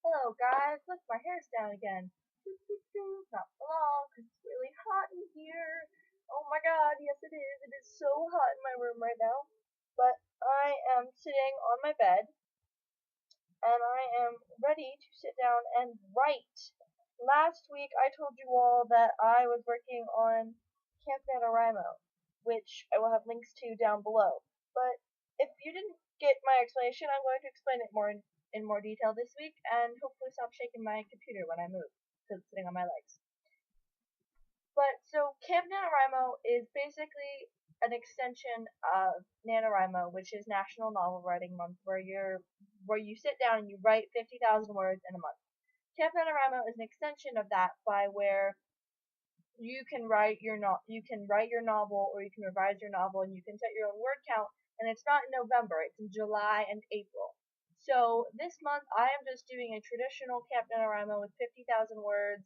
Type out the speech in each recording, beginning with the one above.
Hello guys, look, my hair's down again. Not for long, because it's really hot in here. Oh my god, yes it is. It is so hot in my room right now. But I am sitting on my bed, and I am ready to sit down and write. Last week I told you all that I was working on Camp NaNoWriMo, which I will have links to down below. But if you didn't get my explanation, I'm going to explain it in more detail this week, and hopefully stop shaking my computer when I move, because it's sitting on my legs. But, so, Camp NaNoWriMo is basically an extension of NaNoWriMo, which is National Novel Writing Month, where you sit down and you write 50,000 words in a month. Camp NaNoWriMo is an extension of that, by where you can write your novel, or you can revise your novel, and you can set your own word count. And it's not in November; it's in July and April. So this month I am just doing a traditional Camp NaNoWriMo with 50,000 words,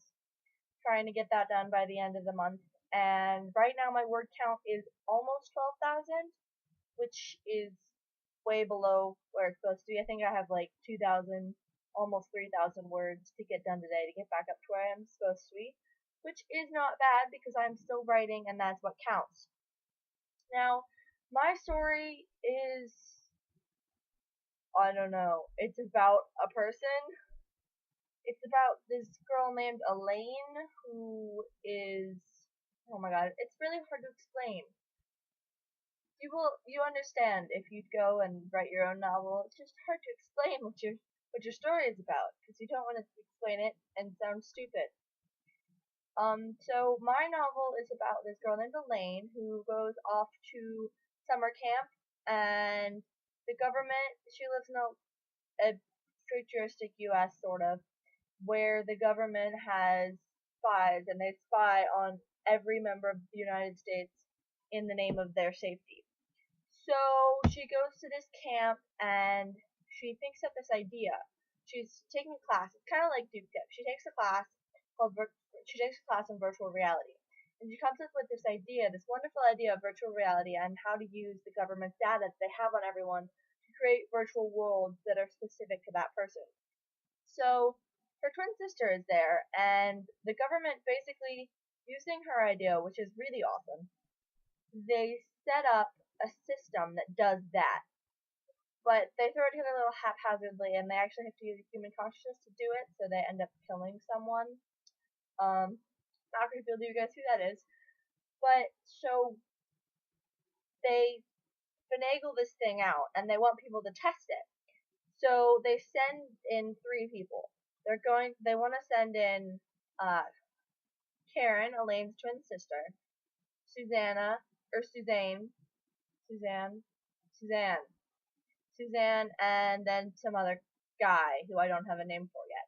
trying to get that done by the end of the month. And right now my word count is almost 12,000, which is way below where it's supposed to be. I think I have like 2,000, almost 3,000 words to get done today to get back up to where I'm supposed to be, which is not bad because I'm still writing and that's what counts. Now, my story is, I don't know, it's about a person. It's about this girl named Elaine who is, oh my god, it's really hard to explain. You understand if you go and write your own novel. It's just hard to explain what your story is about, because you don't want to explain it and sound stupid. So my novel is about this girl named Elaine who goes off to summer camp, and the government, she lives in a futuristic US sort of, where the government has spies, and they spy on every member of the United States in the name of their safety. So she goes to this camp, and she thinks of this idea. She's taking a class. It's kind of like Duke Tip. She takes a class in virtual reality, and she comes up with this idea, this wonderful idea of virtual reality and how to use the government's data that they have on everyone to create virtual worlds that are specific to that person. So her twin sister is there, and the government, basically using her idea, which is really awesome, they set up a system that does that. But they throw it together a little haphazardly, and they actually have to use human consciousness to do it, so they end up killing someone. Not gonna be able to you guys who that is. But, so, they finagle this thing out, and they want people to test it. So they send in 3 people. They want to send in, Karen, Elaine's twin sister, Suzanne, and then some other guy who I don't have a name for yet.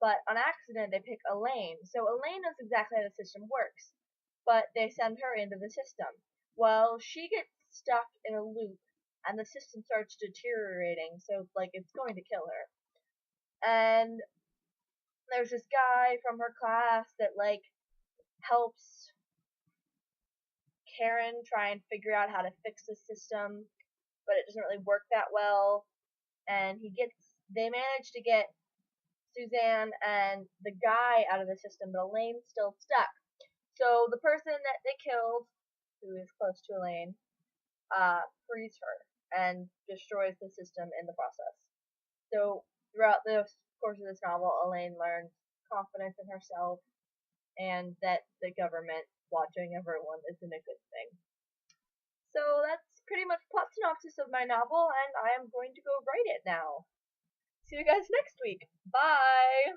But on accident, they pick Elaine. So Elaine knows exactly how the system works, but they send her into the system. Well, she gets stuck in a loop, and the system starts deteriorating, so, like, it's going to kill her. And there's this guy from her class that, like, helps Karen try and figure out how to fix the system, but it doesn't really work that well. And they manage to get Suzanne and the guy out of the system, but Elaine's still stuck. So the person that they killed, who is close to Elaine, frees her and destroys the system in the process. So throughout the course of this novel, Elaine learns confidence in herself, and that the government watching everyone isn't a good thing. So that's pretty much plot synopsis of my novel, and I am going to go write it now. See you guys next week. Bye!